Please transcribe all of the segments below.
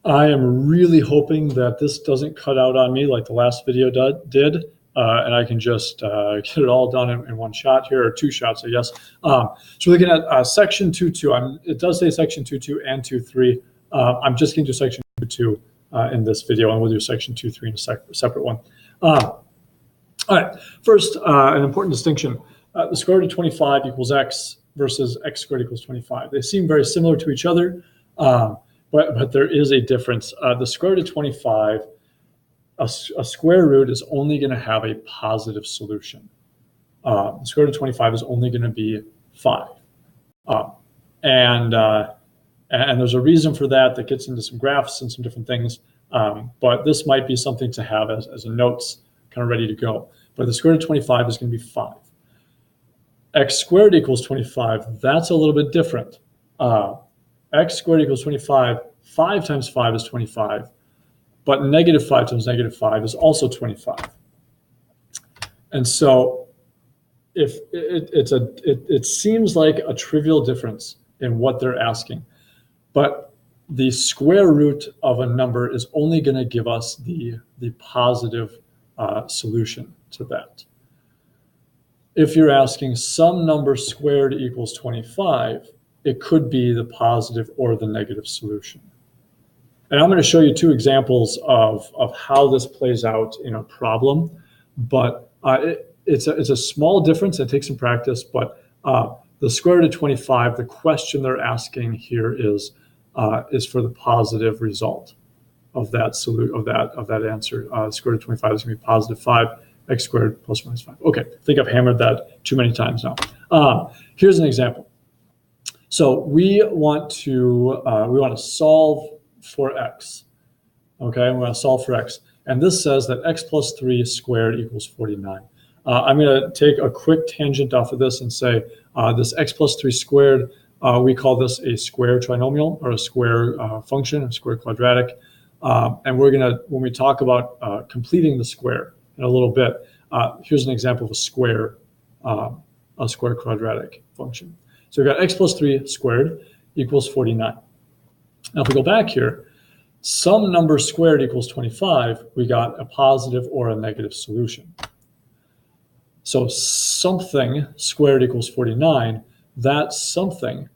I am really hoping that this doesn't cut out on me like the last video did, and I can just get it all done in one shot here, or two shots, I guess. So we're looking at section 2.2. It does say section 2.2 and 2.3. I'm just going to do section 2.2 in this video, and we'll do section 2.3 in a separate one. All right, first, an important distinction. The square root of 25 equals x versus x squared equals 25. They seem very similar to each other. But there is a difference. The square root of 25, a square root is only going to have a positive solution. The square root of 25 is only going to be 5. And there's a reason for that that gets into some graphs and some different things. But this might be something to have as a notes kind of ready to go. But the square root of 25 is going to be 5. X squared equals 25, that's a little bit different. X squared equals 25, 5 times 5 is 25, but negative 5 times negative 5 is also 25. And so if it seems like a trivial difference in what they're asking, but the square root of a number is only going to give us the positive solution to that. If you're asking some number squared equals 25, it could be the positive or the negative solution. And I'm going to show you two examples of how this plays out in a problem, but it's a small difference. It takes some practice, but the square root of 25, the question they're asking here is for the positive result of that answer. Square root of 25 is going to be positive 5, x squared plus minus 5. Okay, I think I've hammered that too many times now. Here's an example. So we want to solve for x. Okay, we want to solve for x, and this says that x plus 3 squared equals 49. I'm going to take a quick tangent off of this and say this x plus 3 squared. We call this a square trinomial or a square function, a square quadratic, and we're going to, when we talk about completing the square in a little bit, here's an example of a square quadratic function. So we've got x plus 3 squared equals 49. Now, if we go back here, some number squared equals 25, we got a positive or a negative solution. So something squared equals 49, that something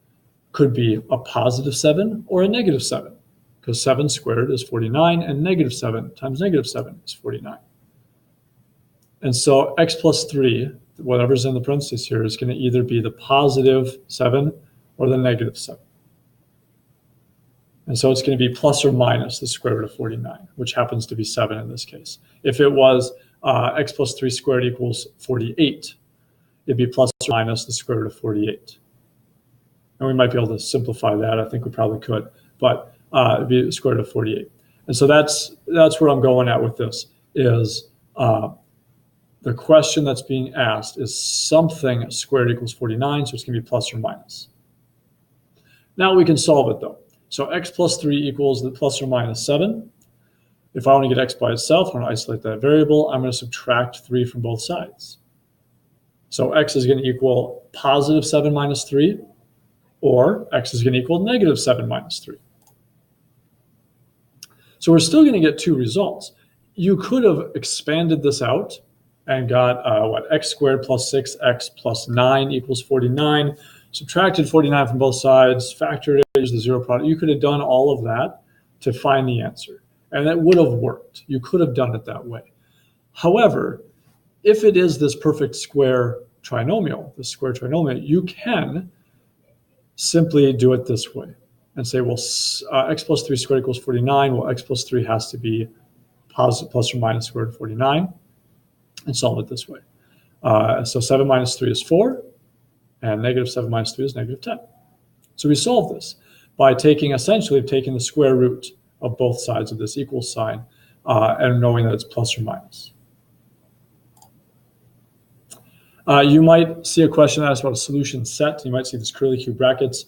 could be a positive 7 or a negative 7, because 7 squared is 49, and negative 7 times negative 7 is 49. And so x plus 3, whatever's in the parentheses here, is going to either be the positive 7 or the negative 7. And so it's going to be plus or minus the square root of 49, which happens to be 7 in this case. If it was x plus 3 squared equals 48, it'd be plus or minus the square root of 48. And we might be able to simplify that. I think we probably could, but it'd be the square root of 48. And so that's where I'm going at with this, is the question that's being asked is something squared equals 49, so it's going to be plus or minus. Now we can solve it, though. So x plus 3 equals the plus or minus 7. If I want to get x by itself, I want to isolate that variable. I'm going to subtract 3 from both sides. So x is going to equal positive 7 minus 3, or x is going to equal negative 7 minus 3. So we're still going to get two results. You could have expanded this out and got x squared plus 6x plus 9 equals 49, subtracted 49 from both sides, factored it, used the zero product. You could have done all of that to find the answer, and that would have worked. You could have done it that way. However, if it is this perfect square trinomial, you can simply do it this way and say, well, x plus 3 squared equals 49. Well, x plus 3 has to be positive plus or minus square root of 49, and solve it this way. So 7 minus 3 is 4, and negative 7 minus 3 is negative 10. So we solve this by essentially taking the square root of both sides of this equal sign and knowing that it's plus or minus. You might see a question that asks about a solution set. You might see this curly Q brackets.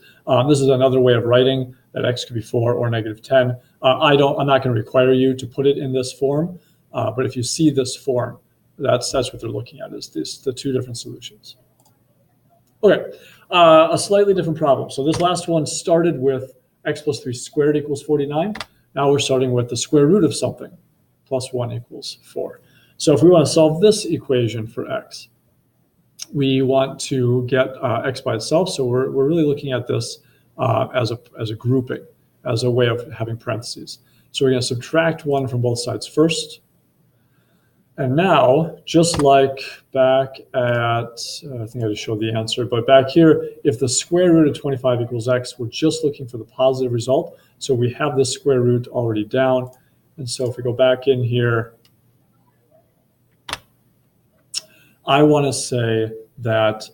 This is another way of writing that x could be 4 or negative 10. I'm not going to require you to put it in this form, but if you see this form, that's what they're looking at, is the two different solutions. Okay, a slightly different problem. So this last one started with x plus 3 squared equals 49. Now we're starting with the square root of something. Plus 1 equals 4. So if we want to solve this equation for x, we want to get x by itself. So we're really looking at this as a grouping, as a way of having parentheses. So we're going to subtract 1 from both sides first. And now, just like back at, I think I just showed the answer, but back here, if the square root of 25 equals x, we're just looking for the positive result. So we have this square root already down. And so if we go back in here, I want to say that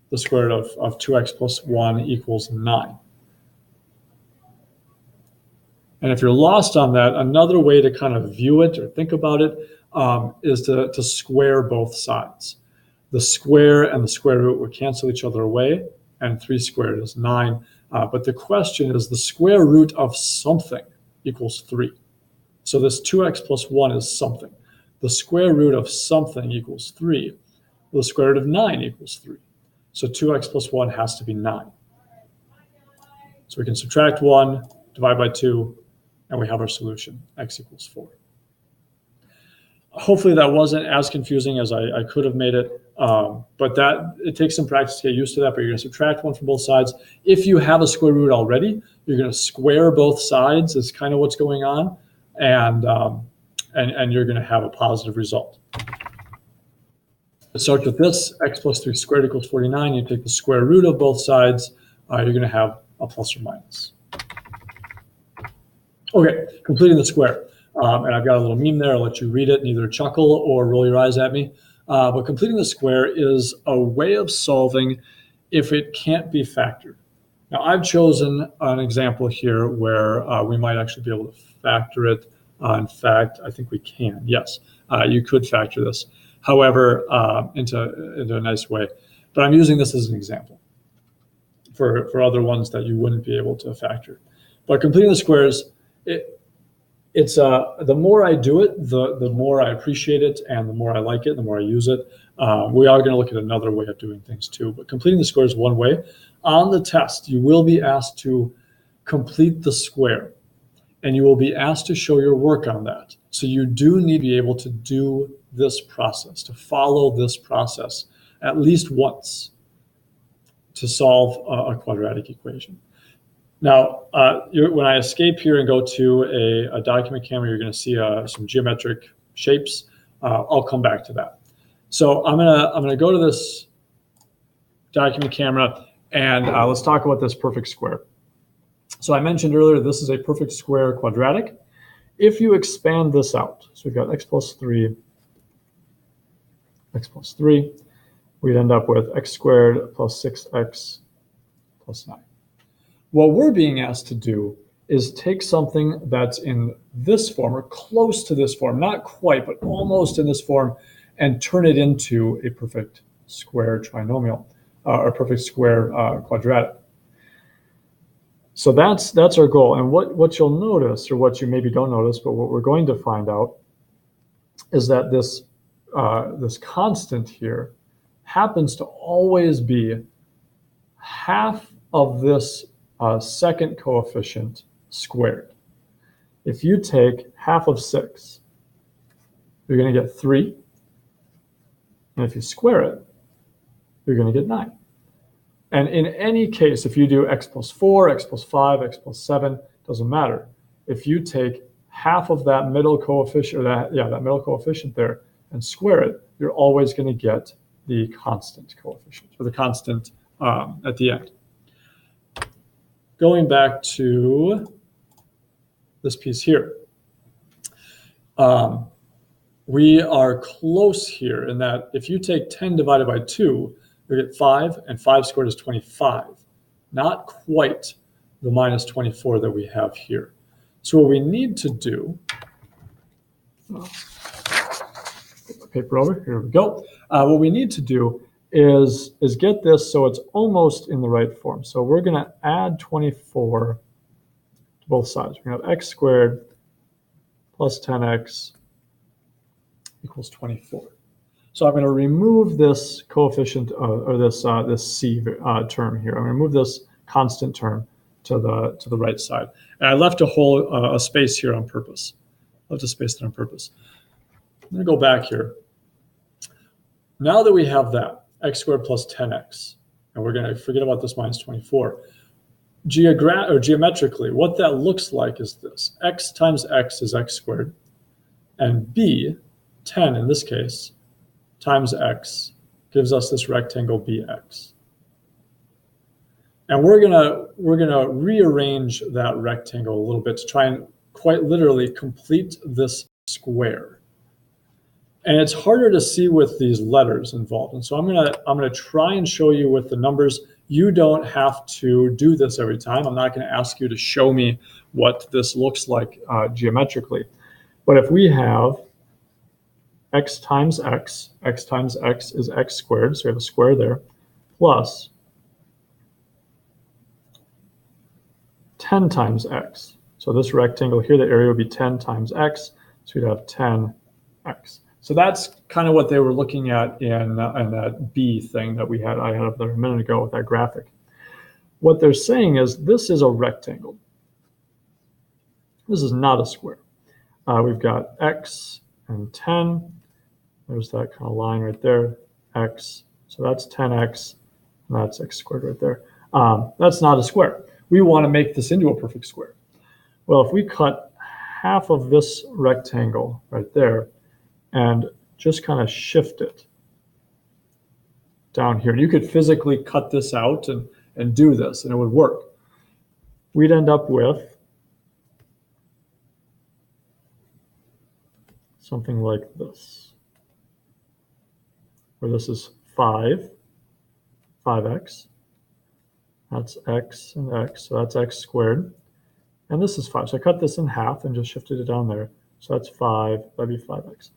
the square root of 2x plus 1 equals 9. And if you're lost on that, another way to kind of view it or think about it is to square both sides. The square and the square root would cancel each other away, and 3 squared is 9. But the question is, the square root of something equals 3. So this 2x plus 1 is something. The square root of something equals 3. Well, the square root of 9 equals 3. So 2x plus 1 has to be 9. So we can subtract 1, divide by 2, and we have our solution, x equals 4. Hopefully that wasn't as confusing as I could have made it, but it takes some practice to get used to that, but you're going to subtract 1 from both sides. If you have a square root already, you're going to square both sides is kind of what's going on, and you're going to have a positive result. It starts with this, x plus 3 squared equals 49. You take the square root of both sides, you're going to have a plus or minus. Okay, completing the square. And I've got a little meme there. I'll let you read it and either chuckle or roll your eyes at me. But completing the square is a way of solving if it can't be factored. Now, I've chosen an example here where we might actually be able to factor it. In fact, I think we can. Yes, you could factor this. However, into a nice way. But I'm using this as an example for other ones that you wouldn't be able to factor. But completing the squares, it's the more I do it, the more I appreciate it, and the more I like it, the more I use it. We are going to look at another way of doing things too, but completing the square is one way. On the test, you will be asked to complete the square, and you will be asked to show your work on that. So you do need to be able to do this process, to follow this process at least once to solve a quadratic equation. Now, when I escape here and go to a document camera, you're going to see some geometric shapes. I'll come back to that. So I'm gonna go to this document camera, and let's talk about this perfect square. So I mentioned earlier this is a perfect square quadratic. If you expand this out, so we've got x plus 3, we'd end up with x squared plus 6x plus 9. What we're being asked to do is take something that's in this form or close to this form, not quite, but almost in this form, and turn it into a perfect square trinomial or perfect square quadratic. So that's our goal. And what you'll notice, or what you maybe don't notice, but what we're going to find out is that this constant here happens to always be half of this second coefficient squared. If you take half of 6, you're going to get 3. And if you square it, you're going to get 9. And in any case, if you do x plus 4, x plus 5, x plus 7, doesn't matter. If you take half of that middle coefficient, that middle coefficient there, and square it, you're always going to get the constant coefficient, or the constant at the end. Going back to this piece here, we are close here in that if you take 10 divided by 2, you get 5, and 5 squared is 25. Not quite the minus 24 that we have here. So what we need to do, put the paper over, here we go. What we need to do is get this so it's almost in the right form. So we're going to add 24 to both sides. We're going to have x squared plus 10x equals 24. So I'm going to remove this coefficient or this c term here. I'm going to remove this constant term to the right side. And I left a whole a space here on purpose. Left a space there on purpose. I'm going to go back here. Now that we have that, x squared plus 10x, and we're going to forget about this minus 24, geometrically, what that looks like is this. X times x is x squared, and b, 10 in this case, times x gives us this rectangle bx. And we're gonna rearrange that rectangle a little bit to try and quite literally complete this square. And it's harder to see with these letters involved. And so I'm gonna try and show you with the numbers. You don't have to do this every time. I'm not gonna ask you to show me what this looks like geometrically. But if we have x times x is x squared, so we have a square there, plus 10 times x. So this rectangle here, the area would be 10 times x, so we'd have 10x. So that's kind of what they were looking at in that B thing that I had up there a minute ago with that graphic. What they're saying is this is a rectangle. This is not a square. We've got x and 10. There's that kind of line right there, x. So that's 10x, and that's x squared right there. That's not a square. We want to make this into a perfect square. Well, if we cut half of this rectangle right there and just kind of shift it down here, and you could physically cut this out and do this, and it would work. We'd end up with something like this, where this is 5x. That's x and x, so that's x squared. And this is 5. So I cut this in half and just shifted it down there. So that's 5, that'd be 5x.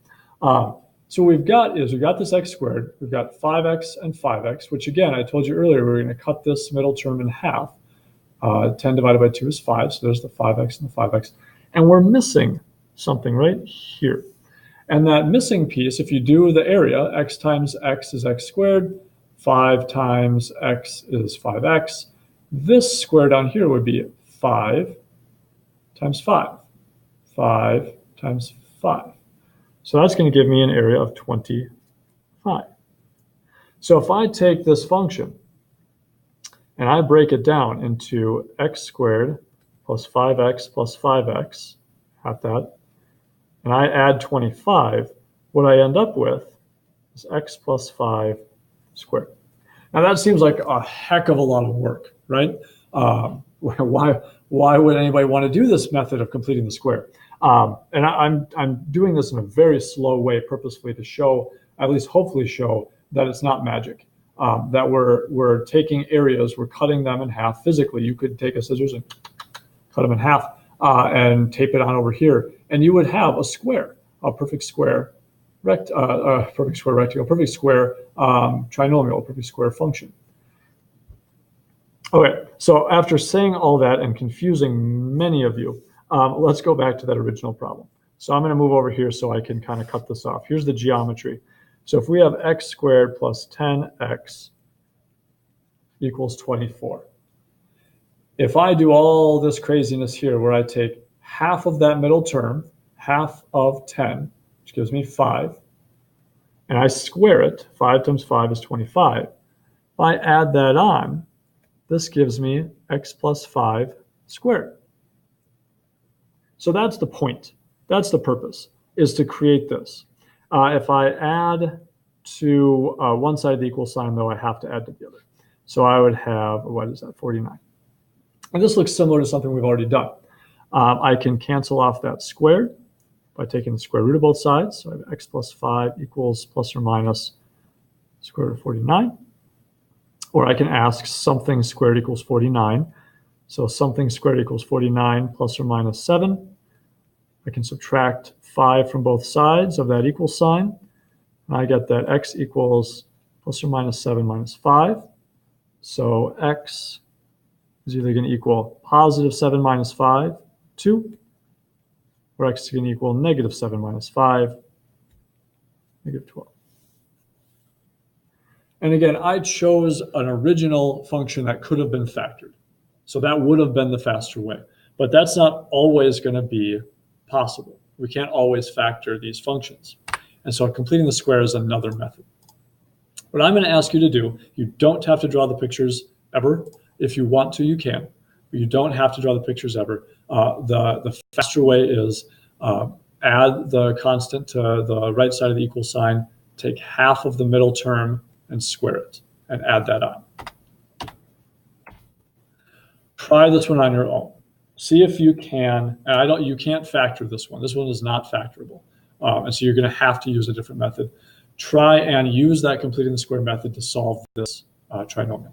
So what we've got this x squared, we've got 5x and 5x, which again, I told you earlier, we're going to cut this middle term in half. 10 divided by 2 is 5, so there's the 5x and the 5x. And we're missing something right here. And that missing piece, if you do the area, x times x is x squared, 5 times x is 5x. This square down here would be 5 times 5. 5 times 5. So that's going to give me an area of 25. So if I take this function and I break it down into x squared plus 5x plus 5x, at that, and I add 25, what I end up with is x plus 5 squared. Now that seems like a heck of a lot of work, right? Why would anybody want to do this method of completing the square? And I'm doing this in a very slow way purposefully to show, at least hopefully show, that it's not magic. That we're taking areas, we're cutting them in half physically. You could take a scissors and cut them in half and tape it on over here, and you would have a square, a perfect square perfect square rectangle, perfect square trinomial, perfect square function. Okay, so after saying all that and confusing many of you, let's go back to that original problem. So I'm going to move over here so I can kind of cut this off. Here's the geometry. So if we have x squared plus 10x equals 24. If I do all this craziness here where I take half of that middle term, half of 10, which gives me 5, and I square it, 5 times 5 is 25. If I add that on, this gives me x plus 5 squared. So that's the point. That's the purpose, is to create this. If I add to one side of the equal sign, though, I have to add to the other. So I would have, what is that, 49. And this looks similar to something we've already done. I can cancel off that squared by taking the square root of both sides. So I have x plus 5 equals plus or minus square root of 49. Or I can ask something squared equals 49. So something squared equals 49 plus or minus 7. I can subtract 5 from both sides of that equal sign. And I get that x equals plus or minus 7 minus 5. So x is either going to equal positive 7 minus 5, 2, or x is going to equal negative 7 minus 5, negative 12. And again, I chose an original function that could have been factored. So that would have been the faster way. But that's not always going to be possible. We can't always factor these functions. And so completing the square is another method. What I'm going to ask you to do, you don't have to draw the pictures ever. If you want to, you can. But you don't have to draw the pictures ever. The faster way is add the constant to the right side of the equal sign, take half of the middle term and square it, and add that on. Try this one on your own. See if you can, and you can't factor this one. This one is not factorable. And so you're going to have to use a different method. Try and use that completing the square method to solve this trinomial.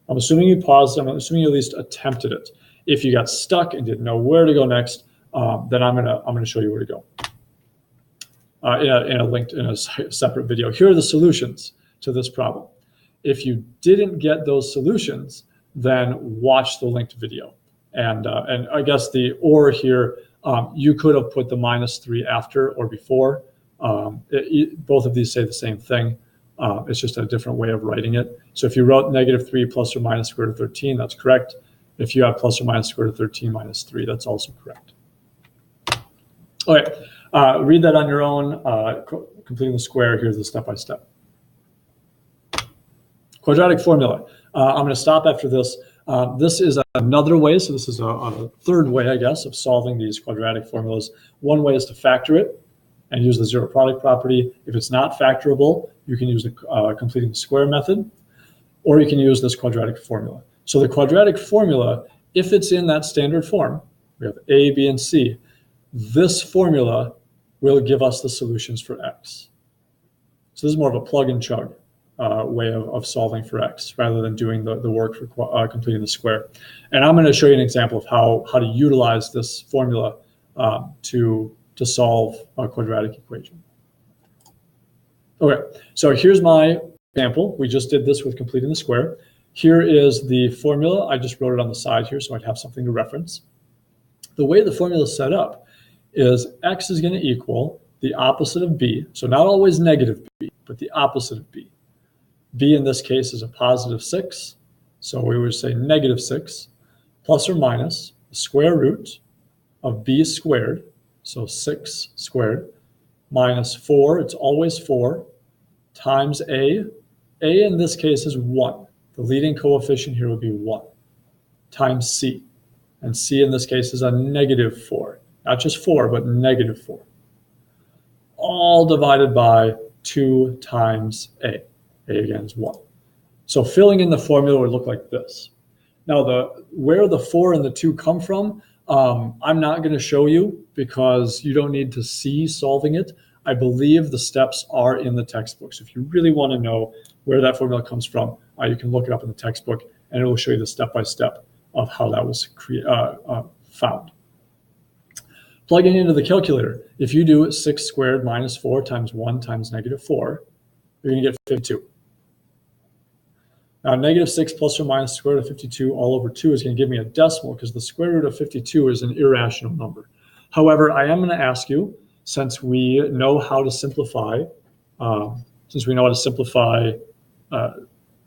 I'm assuming you paused. I'm assuming you at least attempted it. If you got stuck and didn't know where to go next, then I'm gonna show you where to go in a separate video. Here are the solutions to this problem. If you didn't get those solutions, then watch the linked video. And I guess the or here, you could have put the -3 after or before. Both of these say the same thing. It's just a different way of writing it. So if you wrote -3 plus or minus square root of 13, that's correct. If you have plus or minus square root of 13 minus 3, that's also correct. Okay, read that on your own. Completing the square, here's the step-by-step. Quadratic formula. I'm going to stop after this. This is another way, so this is a third way, I guess, of solving these quadratic formulas. One way is to factor it and use the zero product property. If it's not factorable, you can use the completing the square method, or you can use this quadratic formula. So the quadratic formula, if it's in that standard form, we have A, B, and C, this formula will give us the solutions for x. So this is more of a plug and chug way of solving for x, rather than doing the work for completing the square. And I'm going to show you an example of how to utilize this formula to solve a quadratic equation. Okay, so here's my example. We just did this with completing the square. Here is the formula. I just wrote it on the side here so I'd have something to reference. The way the formula is set up is x is going to equal the opposite of b. So not always negative b, but the opposite of b. B in this case is a positive 6. So we would say negative 6 plus or minus the square root of b squared. So 6 squared minus 4, it's always 4, times a. A in this case is 1. The leading coefficient here would be 1, times c. And c in this case is a negative 4. Not just 4, but negative 4. All divided by 2 times a. A again is 1. So filling in the formula would look like this. Now, where the 4 and the 2 come from, I'm not going to show you because you don't need to see solving it. I believe the steps are in the textbook. So if you really want to know where that formula comes from, you can look it up in the textbook, and it will show you the step-by-step of how that was found. Plugging into the calculator, if you do 6 squared minus 4 times 1 times negative 4, you're going to get 52. Now, negative 6 plus or minus the square root of 52 all over 2 is going to give me a decimal because the square root of 52 is an irrational number. However, I am going to ask you, since we know how to simplify,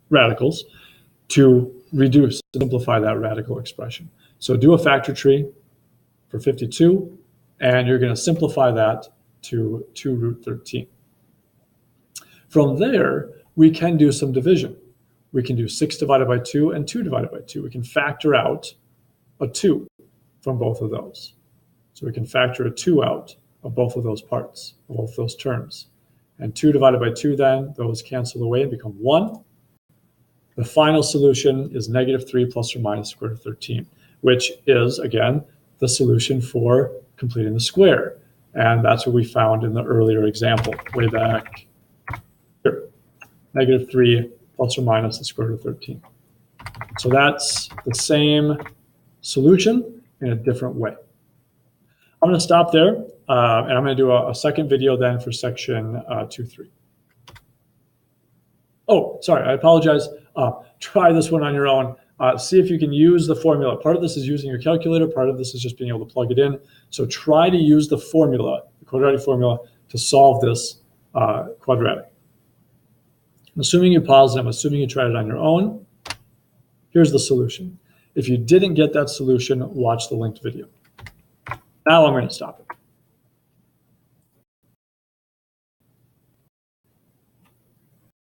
radicals, to simplify that radical expression. So do a factor tree for 52, and you're going to simplify that to 2 root 13. From there, we can do some division. We can do 6 divided by 2 and 2 divided by 2. We can factor out a 2 from both of those. So we can factor a 2 out of both of those parts, of both those terms. And 2 divided by 2 then, those cancel away and become 1. The final solution is negative 3 plus or minus square root of 13, which is, again, the solution for completing the square. And that's what we found in the earlier example, way back here. Negative 3 plus or minus the square root of 13. So that's the same solution in a different way. I'm going to stop there, and I'm going to do a second video then for section 2.3. Oh, sorry, I apologize. Try this one on your own. See if you can use the formula. Part of this is using your calculator. Part of this is just being able to plug it in. So try to use the formula, the quadratic formula, to solve this quadratic. I'm assuming you paused, and I'm assuming you tried it on your own. Here's the solution. If you didn't get that solution, watch the linked video. Now I'm going to stop it.